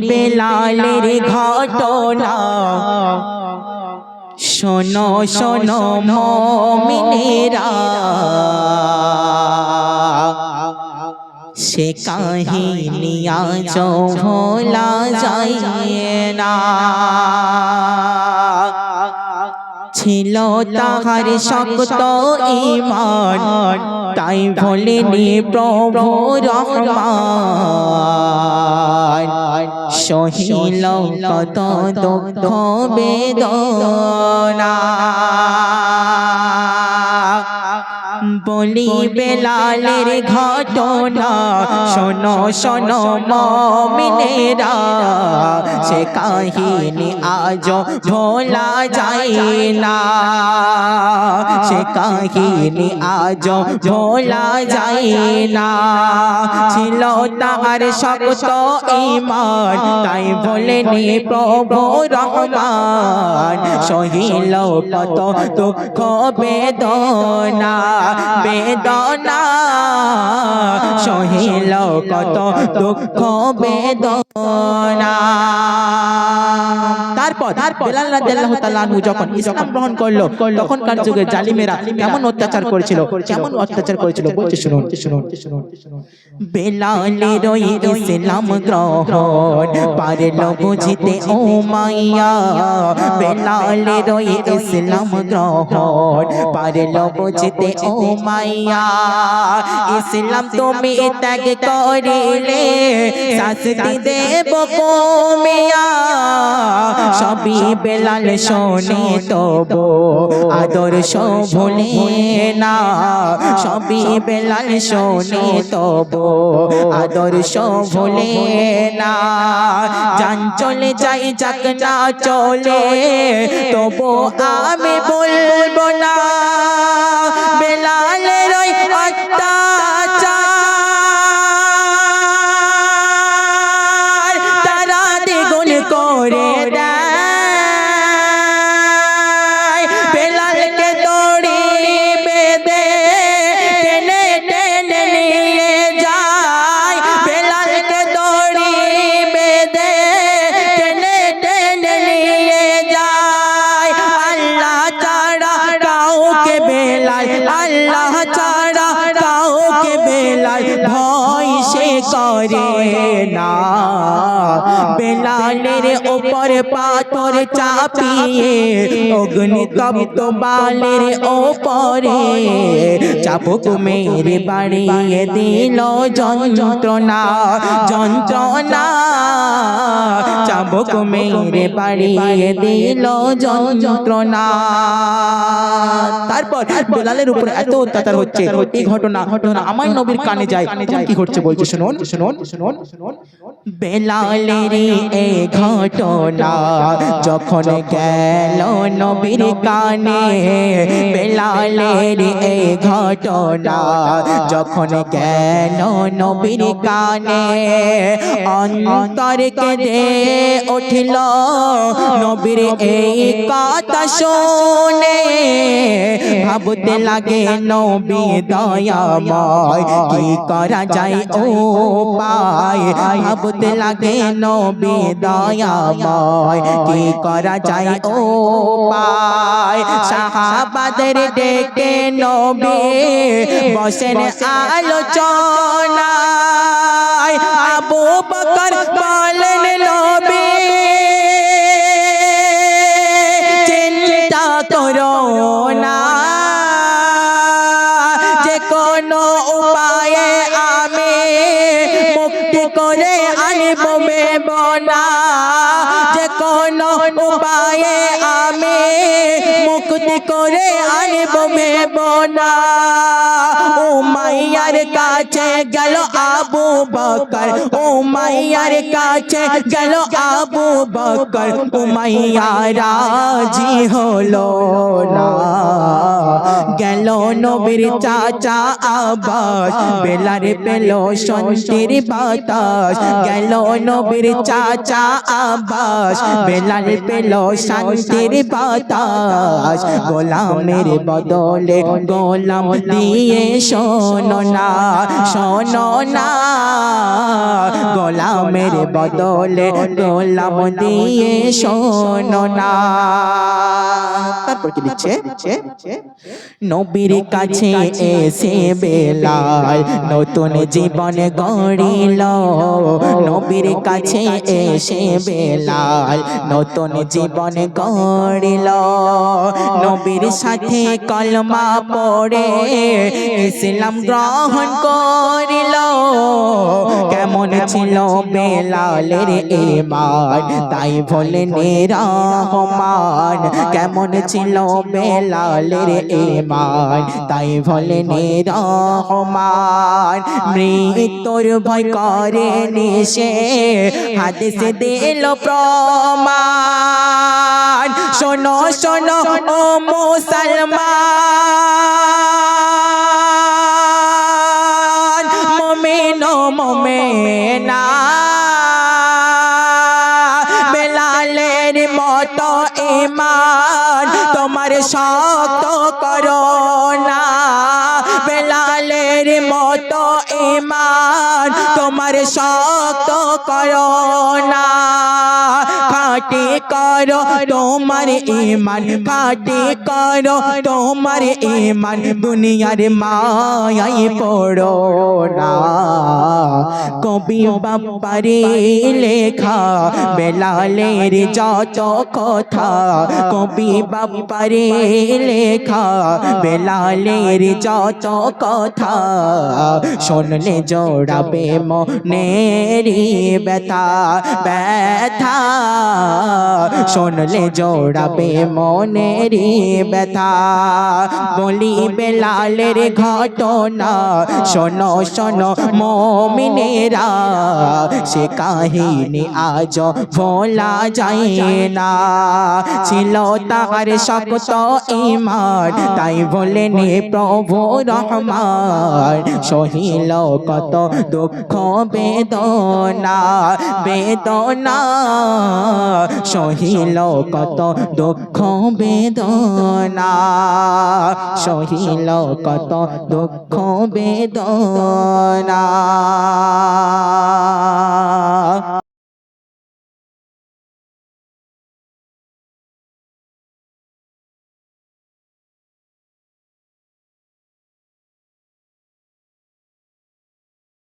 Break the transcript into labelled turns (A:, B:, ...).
A: বেলালের ঘটনা শোনো শোনো মুমিনেরা, সে কাহিনী আজ ভোলা যায় না। ছিল তাহার শক্ত ঈমান, তাই ভোলেনি প্রভু রহমান। সহিল কত দুঃখ বেদনা, বলি বেলালের ঘটনা শোনো শোনো মুমিনেরা, সে কাহিনী আজ ভোলা যায় না। সে কাহিনী আজ ভোলা যায় না। ছিল তাহার শক্ত ঈমান, তাই ভোলেনি প্রভু রহমান। সহিল কত দুঃখ বেদনা, বেদনা সহিল কত দুঃখ বেদনা। তারপর বেলাল রাদিয়াল্লাহু তাআলা আনহু যখন ইসলাম গ্রহণ করলো, তখনকার যুগে জালিমেরা কেমন অত্যাচার করেছিল, কেমন অত্যাচার করেছিল বলছে শুনুন শুনুন শুনুন। বেলালের ওই ইসলাম গ্রহণ পারল বুঝতে উমাইয়া, বেলালের ওই ইসলাম গ্রহণ পারল বুঝতে উমাইয়া। ইসলাম তুমি ত্যাগ করিলে শাস্তি দেব কমিয়া, সবই বেলাল শোনে তবু আদর্শ ভুলে না। সবই বেলাল শোনে তবু আদর্শ ভুলে না। জান চলে যাই যাক না চলে তবু আমি বলবো না, বেলালের ওই অত্যাচার তারা দ্বিগুণ করে দেয়। বেলালকে দড়ি বেঁধে টেনে টেনে নিয়ে যায়, বেলালকে দড়ি বেঁধে টেনে টেনে নিয়ে যায়। আল্লাহ ছাড়া কাউকে বেলাল, আল্লাহ ছাড়া কাউকে বেলাল ভয় সে করে না। বেলালের ওপর পাথর চাপিয়ে অগ্নিতপ্ত বালের ওপরে চাবুক মেরে বাড়িয়ে দিল যন্ত্রণা, যন্ত্রণা চাবুক মেরে বাড়িয়ে দিল যন্ত্রণা। তারপর বেলালের উপর এত অত্যাচার হচ্ছে, এই ঘটনা আমার নবীর কানে যায়। কি ঘটছে বলছে শুনুন শুনুন শুনুন শুনুন। বেলালের এই ঘটনা যখন গেল নবীর কানে, বেলালের এই ঘটনা যখন গেল নবীর কানে, অন্তর কেঁদে উঠল নবীর এই কথা শুনে। ভাবতে লাগে নবী দয়াময় কি করা যায় উপায়, ভাবতে লাগে নবী দয়াময় কি করা যায় উপায়। সাহাবাদের ডেকে নবী বসেন আলোচনায়, আবু বকর বলেন নবী চিন্তা করো না, যে কোনো উপায়ে আমি মুক্তি করে আনব বেবনা, যে কোনো উপায়ে আমি মুক্তি করে আনব বেবনা। উমাইয়ার কাছে গেল আবু বকর, উমাইয়ার কাছে গেল আবু বকর, উমাইয়া রাজি হলো না। গেল নবীর চাচা আব্বাস, বেলাল পেল শান্তির বাতাস। গেল নবীর চাচা আব্বাস, বেলাল পেল শান্তির বাতাস। গোলামের বদলে গোলাম দিয়ে শোনো না, শোনো না গোলামের বদলে গোলাম দিয়ে শোনো না তারপর কি লিখছে নবীর কাছে এসে বেলাল নতুন জীবন গড়িল নবীর কাছে এসে বেলাল নতুন জীবন গড়িল নবীর সাথে কলমা পড়ে ইসলাম গ্রহণ করিল কেমন ছিল বেলালের ঈমান তাই বলেন রহমান কেমন ছিল বেলালের ঈমান তাই বলেন রহমান মৃত্যুর ভয় করে নিশে হাদিস দিল প্রমাণ শোনো শোনো ও মুসলমান মুমিন ও মুমিনা বেলালের মতো ঈমান তোমার শক্ত করো না বেলালের মতো ঈমান তোমার শক্ত করো না খাটি করো তোমার ঈমান খাটি করো তোমার ঈমান দুনিয়ার মায়ায় পড়ো না কবি বাপ্পারে লেখা বেলালের যত কথা কবি বাপ্পারে লেখা বেলালের যত কথা শুনলে জোড়াবে মনেরি ব্যথা ব্যথা শুনলে জোড়াবে মনেরি ব্যথা বলি বেলালের ঘটনা শোনো শোনো মুমিনেরা সে কাহিনী আজ ভোলা যায় না ছিল তার শক্ত ঈমান তাই বলেন প্রভু রহমান সহিল কত দুঃখ বেদনা বেদনা সহিল কত দুঃখ বেদনা সহিল কত দুঃখ বেদনা